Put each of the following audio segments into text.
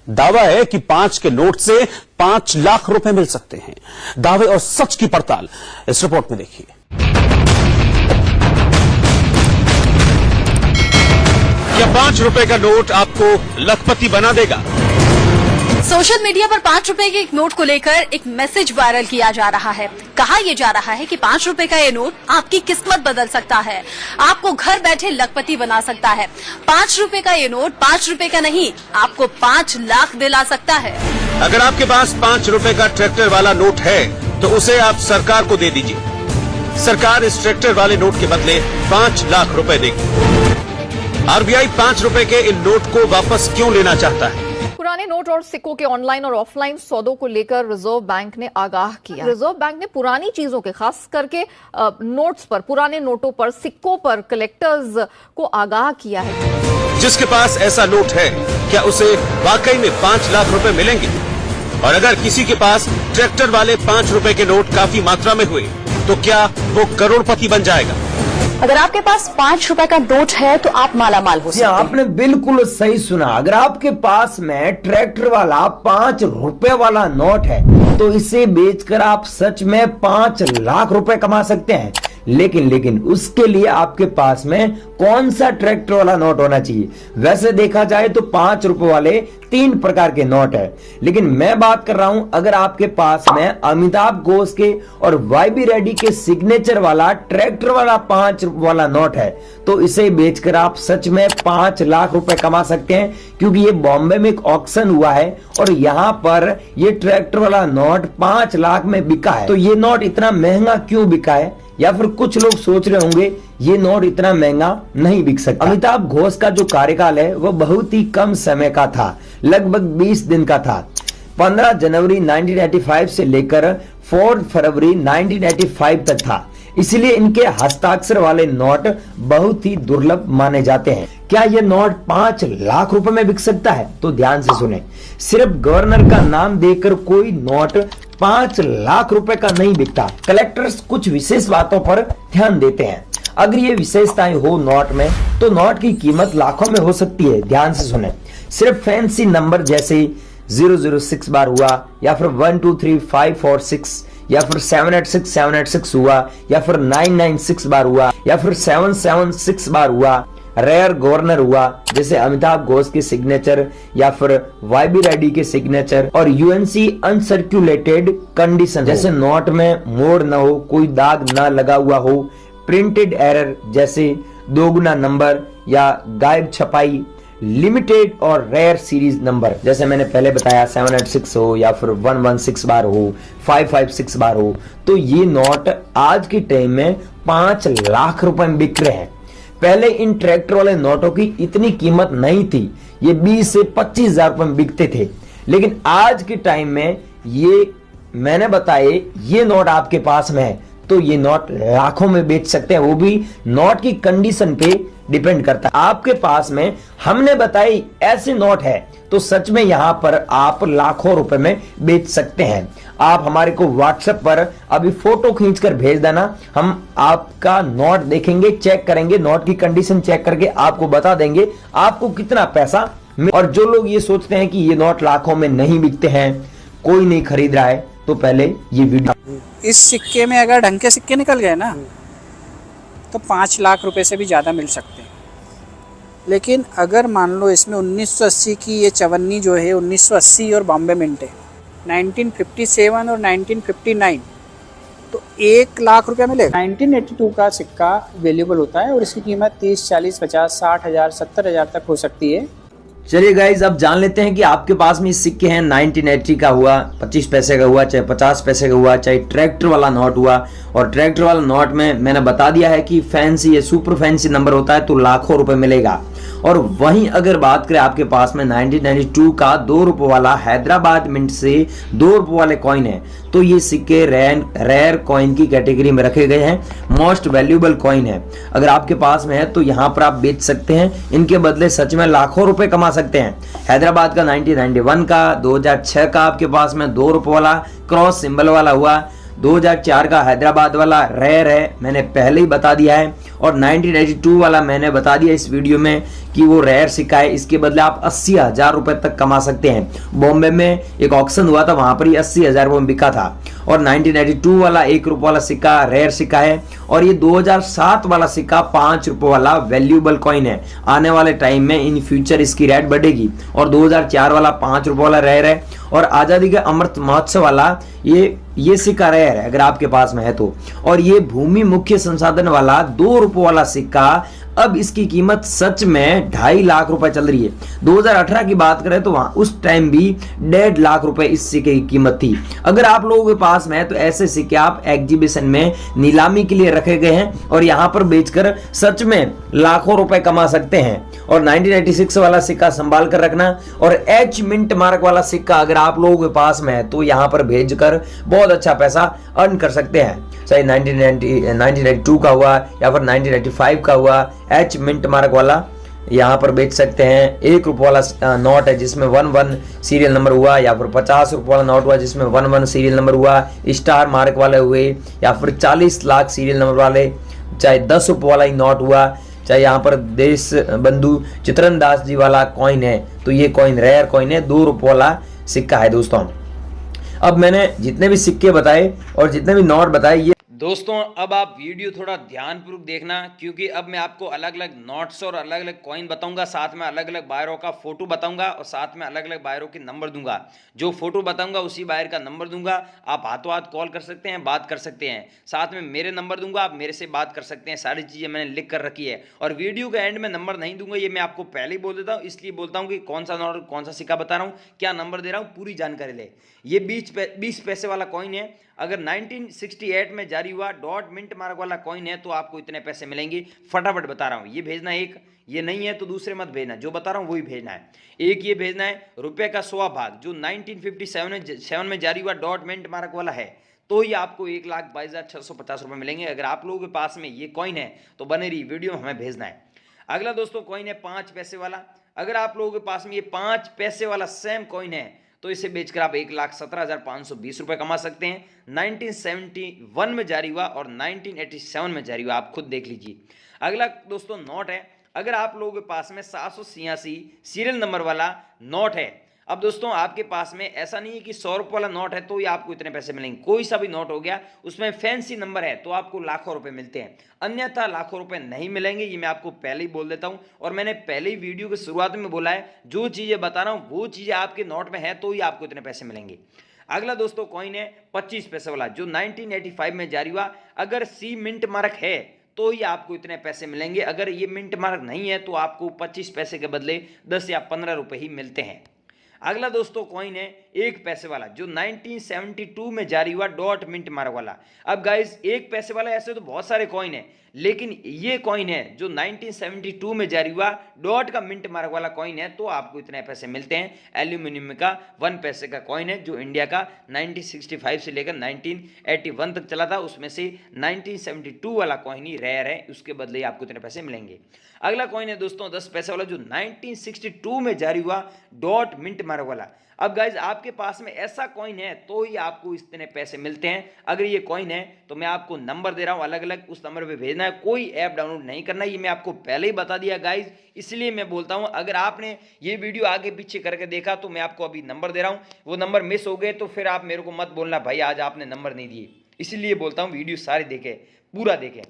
दावा है कि 5 के नोट से 5 लाख रुपए मिल सकते हैं। दावे और सच की पड़ताल इस रिपोर्ट में देखिए। क्या 5 रुपए का नोट आपको लखपति बना देगा? सोशल मीडिया पर 5 रुपए के एक नोट को लेकर एक मैसेज वायरल किया जा रहा है। कहा यह जा रहा है कि 5 रुपए का ये नोट आपकी किस्मत बदल सकता है, आपको घर बैठे लखपति बना सकता है। 5 रुपए का ये नोट 5 रुपए का नहीं, आपको 5 लाख दिला सकता है। अगर आपके पास 5 रुपए का ट्रैक्टर वाला नोट है तो उसे आप सरकार को दे दीजिए। सरकार इस ट्रैक्टर वाले नोट के बदले 5 लाख रुपए देगी। आरबीआई 5 रुपए के इन नोट को वापस क्यों लेना चाहता है? पुराने नोट और सिक्कों के ऑनलाइन और ऑफलाइन सौदों को लेकर रिजर्व बैंक ने आगाह किया। रिजर्व बैंक ने पुरानी चीजों के, खास करके नोट्स पर, पुराने नोटों पर, सिक्कों पर कलेक्टर्स को आगाह किया है। जिसके पास ऐसा नोट है, क्या उसे वाकई में 5 लाख रुपए मिलेंगे? और अगर किसी के पास ट्रैक्टर वाले 5 रुपए के नोट काफी मात्रा में हुए तो क्या वो करोड़पति बन जाएगा? अगर आपके पास 5 रुपए का नोट है तो आप मालामाल हो सकते हैं। आपने बिल्कुल सही सुना। अगर आपके पास में ट्रैक्टर वाला 5 रुपए वाला नोट है तो इसे बेचकर आप सच में 5 लाख रुपए कमा सकते हैं। लेकिन उसके लिए आपके पास में कौन सा ट्रैक्टर वाला नोट होना चाहिए? वैसे देखा जाए तो 5 रुपए वाले 3 प्रकार के नोट है, लेकिन मैं बात कर रहा हूं अगर आपके पास में अमिताभ घोष के और वाईबी रेड्डी के सिग्नेचर वाला ट्रैक्टर वाला 5 रुपए वाला नोट है तो इसे बेचकर आप सच में 5 लाख रुपए कमा सकते हैं, क्योंकि ये बॉम्बे में एक ऑक्शन हुआ है और यहाँ पर ये ट्रैक्टर वाला नोट 5 लाख में बिका है। तो ये नोट इतना महंगा क्यों बिका है? या फिर कुछ लोग सोच रहे होंगे ये नोट इतना महंगा नहीं बिक सकता। अमिताभ घोष का जो कार्यकाल है वो बहुत ही कम समय का था, लगभग 20 दिन का था। 15 जनवरी 1985 से लेकर 4 फरवरी 1985 तक था, इसलिए इनके हस्ताक्षर वाले नोट बहुत ही दुर्लभ माने जाते हैं। क्या ये नोट 5 लाख रुपए में बिक सकता है? तो ध्यान से सुने, सिर्फ गवर्नर का नाम देकर कोई नोट 5 लाख रुपए का नहीं बिकता। कलेक्टर्स कुछ विशेष बातों पर ध्यान देते हैं। अगर ये विशेषताएं हो नोट में तो नोट की कीमत लाखों में हो सकती है। ध्यान से सुने, सिर्फ फैंसी नंबर जैसे 006 बार हुआ, या फिर 1 2 3 5 4 6, या फिर 786 786 हुआ, या फिर 996 बार हुआ, या फिर 776 बार हुआ, रेयर गवर्नर हुआ जैसे अमिताभ घोष के सिग्नेचर या फिर वाईबी रेड्डी के सिग्नेचर, और यूएनसी अनसर्कुलेटेड कंडीशन जैसे नोट में मोड़ न हो, कोई दाग न लगा हुआ हो, प्रिंटेड एरर जैसे दोगुना नंबर या गायब छपाई, लिमिटेड और रेयर सीरीज नंबर जैसे मैंने पहले बताया 786 हो या फिर 116 बार हो, 556 बार हो, तो ये नोट आज के टाइम में 5 लाख रुपए में बिक रहे हैं। पहले इन ट्रैक्टर वाले नोटों की इतनी कीमत नहीं थी, ये 20 से 25 हजार रुपए में बिकते थे, लेकिन आज के टाइम में ये मैंने बताए ये नोट आपके पास में है तो ये नोट लाखों में बेच सकते हैं। वो भी नोट की कंडीशन पे डिपेंड करता है। आपके पास में हमने बताई ऐसे नोट है तो सच में यहां पर आप लाखों रुपए में बेच सकते हैं। आप हमारे को व्हाट्सएप पर अभी फोटो खींचकर भेज देना, हम आपका नोट देखेंगे, चेक करेंगे, नोट की कंडीशन चेक करके आपको बता देंगे आपको कितना पैसा। और जो लोग ये सोचते हैं कि ये नोट लाखों में नहीं बिकते हैं, कोई नहीं खरीद रहा है, तो पहले ये वीडियो, इस सिक्के में अगर ढंग के सिक्के निकल गए ना तो 5 लाख रुपए से भी ज़्यादा मिल सकते हैं। लेकिन अगर मान लो इसमें 1980 की ये चवन्नी जो है 1980 और बॉम्बे मिंट है 1957 और 1959, तो 1 लाख रुपया मिलेगा। 1982 का सिक्का वैल्यूबल होता है और इसकी कीमत 30, 40, 50, 60 हज़ार, 70 हज़ार तक हो सकती है। चलिए गाइज, अब जान लेते हैं कि आपके पास में सिक्के हैं 1980 का हुआ, 25 पैसे का हुआ, चाहे 50 पैसे का हुआ, चाहे ट्रैक्टर वाला नोट हुआ। और ट्रैक्टर वाला नोट में मैंने बता दिया है कि फैंसी या सुपर फैंसी नंबर होता है तो लाखों रुपए मिलेगा। और वहीं अगर बात करें आपके पास में 1992 का 2 रुपए वाला हैदराबाद मिंट से 2 रुपए वाले कॉइन है तो ये सिक्के रेयर कॉइन की कैटेगरी में रखे गए हैं, मोस्ट वैल्यूएबल कॉइन है। अगर आपके पास में है तो यहाँ पर आप बेच सकते हैं, इनके बदले सच में लाखों रुपए कमा सकते हैं। हैदराबाद का 1991 का, 2006 का आपके पास में 2 रुपए वाला क्रॉस सिंबल वाला हुआ, 2004 का हैदराबाद वाला रेयर है, मैंने पहले ही बता दिया है। और 1982 वाला मैंने बता दिया इस वीडियो में कि वो रेयर सिक्का है, इसके बदले आप 80,000 रुपए तक कमा सकते हैं। बॉम्बे में एक ऑक्शन हुआ था, वहां पर ही 80,000 रुपए में बिका था। और 1982 वाला 1 रुपये वाला सिक्का रेयर सिक्का है। और ये 2007 वाला सिक्का 5 रुपये वाला वैल्यूएबल कॉइन है। आने वाले टाइम में इन फ्यूचर इसकी रेट बढ़ेगी। और 2004 वाला 5 रुपये वाला रेयर है। और आजादी के अमृत महोत्सव वाला ये सिक्का रेयर है अगर आपके पास में है तो। और ये भूमि मुख्य संसाधन वाला 2 रुपये वाला सिक्का, अब इसकी कीमत सच में 2.5 लाख रुपए चल रही है। 2018 की बात करें तो वहां उस टाइम भी 1.5 लाख रुपए इस सिक्के की कीमत थी। अगर आप लोगों के पास में है तो ऐसे सिक्के आप एग्जीबिशन में नीलामी के लिए रखे गए हैं और यहां पर बेचकर सच में लाखों रुपए कमा सकते हैं। और 1986 वाला सिक्का संभाल कर रखना। और एच मिंट मार्क वाला सिक्का अगर आप लोगों के पास में है तो यहां पर भेजकर बहुत अच्छा पैसा अर्न कर सकते हैं। चाहे 1992 का हुआ या फिर 1985 का हुआ, एच मिंट मार्क वाला यहाँ पर बेच सकते हैं। 1 रुपये वाला नोट है जिसमें 11 सीरियल नंबर हुआ, या फिर 50 रुपये वाला नोट हुआ जिसमें 11 सीरियल नंबर हुआ, स्टार मार्क वाले हुए, या फिर 40 लाख सीरियल नंबर वाले, चाहे 10 रुपये वाला ही नोट हुआ, चाहे यहाँ पर देश बंधु चित्रन दास जी वाला कॉइन है। तो ये कॉइन रेयर कॉइन है, 2 रुपये वाला सिक्का है दोस्तों। अब मैंने जितने भी सिक्के बताए और जितने भी नोट बताए, ये दोस्तों अब आप वीडियो थोड़ा ध्यानपूर्वक देखना, क्योंकि अब मैं आपको अलग अलग नोट्स और अलग अलग कॉइन बताऊंगा, साथ में अलग अलग बायरों का फोटो बताऊंगा और साथ में अलग अलग बायरों के नंबर दूंगा। जो फोटो बताऊंगा उसी बायर का नंबर दूंगा। आप हाथों हाथ कॉल कर सकते हैं, बात कर सकते हैं। साथ में मेरे नंबर दूंगा, आप मेरे से बात कर सकते हैं। सारी चीज़ें मैंने लिख कर रखी है। और वीडियो के एंड में नंबर नहीं दूंगा, ये मैं आपको पहले ही बोल देता हूँ। इसलिए बोलता हूँ कि कौन सा नोट कौन सा सिक्का बता रहा हूँ, क्या नंबर दे रहा हूँ, पूरी जानकारी ले। ये 20 पैसे वाला कॉइन है। अगर 1968 में जारी हुआ डॉट मिंट मार्क वाला कॉइन है तो आपको इतने पैसे मिलेंगे। फटाफट बता रहा हूँ। ये भेजना एक, ये नहीं है तो दूसरे मत भेजना, जो बता रहा हूँ वही भेजना है। एक ये भेजना है रुपये का 100 भाग जो 1957 में जारी हुआ डॉट मिंट मार्क वाला है, तो ये आपको 1,22,650 रुपये मिलेंगे। अगर आप लोगों के पास में ये कॉइन है तो बने रही वीडियो में हमें भेजना है। अगला दोस्तों कॉइन है 5 पैसे वाला। अगर आप लोगों के पास में ये 5 पैसे वाला सेम कॉइन है तो इसे बेचकर आप 1,17,520 रुपये कमा सकते हैं। 1971 में जारी हुआ और 1987 में जारी हुआ, आप खुद देख लीजिए। अगला दोस्तों नोट है। अगर आप लोगों के पास में 786 सीरियल नंबर वाला नोट है। अब दोस्तों आपके पास में ऐसा नहीं है कि 100 रुपये वाला नोट है तो ये आपको इतने पैसे मिलेंगे। कोई सा भी नोट हो गया उसमें फैंसी नंबर है तो आपको लाखों रुपए मिलते हैं, अन्यथा लाखों रुपए नहीं मिलेंगे। ये मैं आपको पहले ही बोल देता हूं। और मैंने पहले ही वीडियो की शुरुआत में बोला है, जो चीज़ें बता रहा हूं वो चीज़ें आपके नोट में है तो ही आपको इतने पैसे मिलेंगे। अगला दोस्तों कॉइन है 25 पैसे वाला जो 1985 में जारी हुआ। अगर सी मिंट मार्क है तो ही आपको इतने पैसे मिलेंगे। अगर ये मिंट मार्क नहीं है तो आपको 25 पैसे के बदले 10 या 15 रुपए ही मिलते हैं। अगला दोस्तों कॉइन है 1 पैसे वाला जो 1972 में जारी हुआ डॉट मिंट मार्क वाला। अब गाइस 1 पैसे वाला ऐसे तो बहुत सारे कॉइन है, लेकिन ये कॉइन है जो 1972 में जारी हुआ डॉट का मिंट मार्क वाला कॉइन है तो आपको इतने पैसे मिलते हैं। एल्यूमिनियम का 1 पैसे का कॉइन है जो इंडिया का 1965 से लेकर 1981 तक चला था, उसमें से 1972 वाला कॉइन ही रेयर है, उसके बदले आपको इतने पैसे मिलेंगे। अगला कॉइन है दोस्तों 10 पैसे वाला जो 1962 में जारी हुआ डॉट मिंट मार्क वाला। अब गाइज आपके पास में ऐसा कॉइन है तो ही आपको इतने पैसे मिलते हैं। अगर ये कॉइन है तो मैं आपको नंबर दे रहा हूं अलग अलग, उस नंबर पे भेजना है। कोई ऐप डाउनलोड नहीं करना, ये मैं आपको पहले ही बता दिया गाइज, इसलिए मैं बोलता हूं। अगर आपने ये वीडियो आगे पीछे करके देखा तो मैं आपको अभी नंबर दे रहा हूं, वो नंबर मिस हो गए तो फिर आप मेरे को मत बोलना भाई आज आपने नंबर नहीं दिए। इसलिए बोलता हूँ वीडियो सारे देखे, पूरा देखें।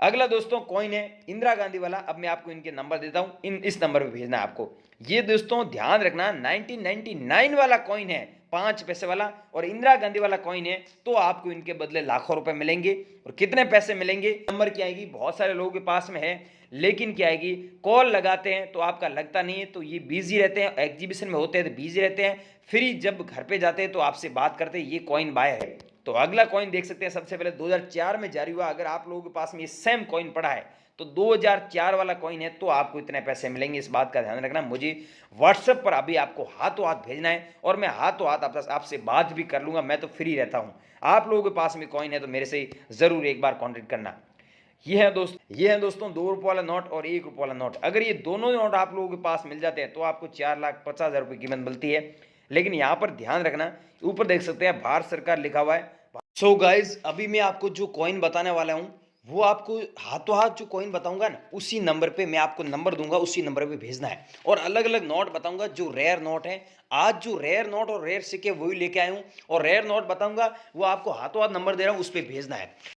अगला दोस्तों कॉइन है इंदिरा गांधी वाला। अब मैं आपको इनके नंबर देता हूं, इस नंबर पे भेजना है आपको। ये दोस्तों ध्यान रखना 1999 वाला कॉइन है 5 पैसे वाला और इंदिरा गांधी वाला कॉइन है तो आपको इनके बदले लाखों रुपए मिलेंगे। और कितने पैसे मिलेंगे, नंबर क्या आएगी, बहुत सारे लोगों के पास में है, लेकिन क्या आएगी कॉल लगाते हैं तो आपका लगता नहीं है, तो ये बिजी रहते हैं, एग्जीबिशन में होते हैं तो बिजी रहते हैं, फिर जब घर पे जाते हैं तो आपसे बात करते हैं। ये कॉइन बायर है। तो अगला कॉइन देख सकते हैं, सबसे पहले 2004 में जारी हुआ। अगर आप लोगों के पास में ये सेम कॉइन पड़ा है तो 2004 वाला कॉइन है तो आपको इतने पैसे मिलेंगे। इस बात का ध्यान रखना। मुझे व्हाट्सएप पर अभी आपको हाथों हाथ भेजना है और मैं हाथों हाथ आपसे बात भी कर लूंगा, मैं तो फ्री रहता हूं। आप लोगों के पास में कॉइन है तो मेरे से जरूर एक बार कॉन्टेक्ट करना। ये है दोस्तों 2 रुपये वाला नोट और 1 रुपये वाला नोट। अगर ये दोनों नोट आप लोगों के पास मिल जाते हैं तो आपको 4,50,000 रुपये कीमत मिलती है। लेकिन यहाँ पर ध्यान रखना, ऊपर देख सकते हैं भारत सरकार लिखा हुआ है। सो गाइज अभी मैं आपको जो कॉइन बताने वाला हूँ वो आपको हाथों हाथ जो कॉइन बताऊंगा ना, उसी नंबर पे मैं आपको नंबर दूंगा, उसी नंबर पे भेजना है। और अलग अलग नोट बताऊंगा जो रेयर नोट है। आज जो रेयर नोट और रेयर सिक्के वही लेके आया हूँ, और रेयर नोट बताऊंगा वो आपको हाथों हाथ नंबर दे रहा हूँ, उस पर भेजना है।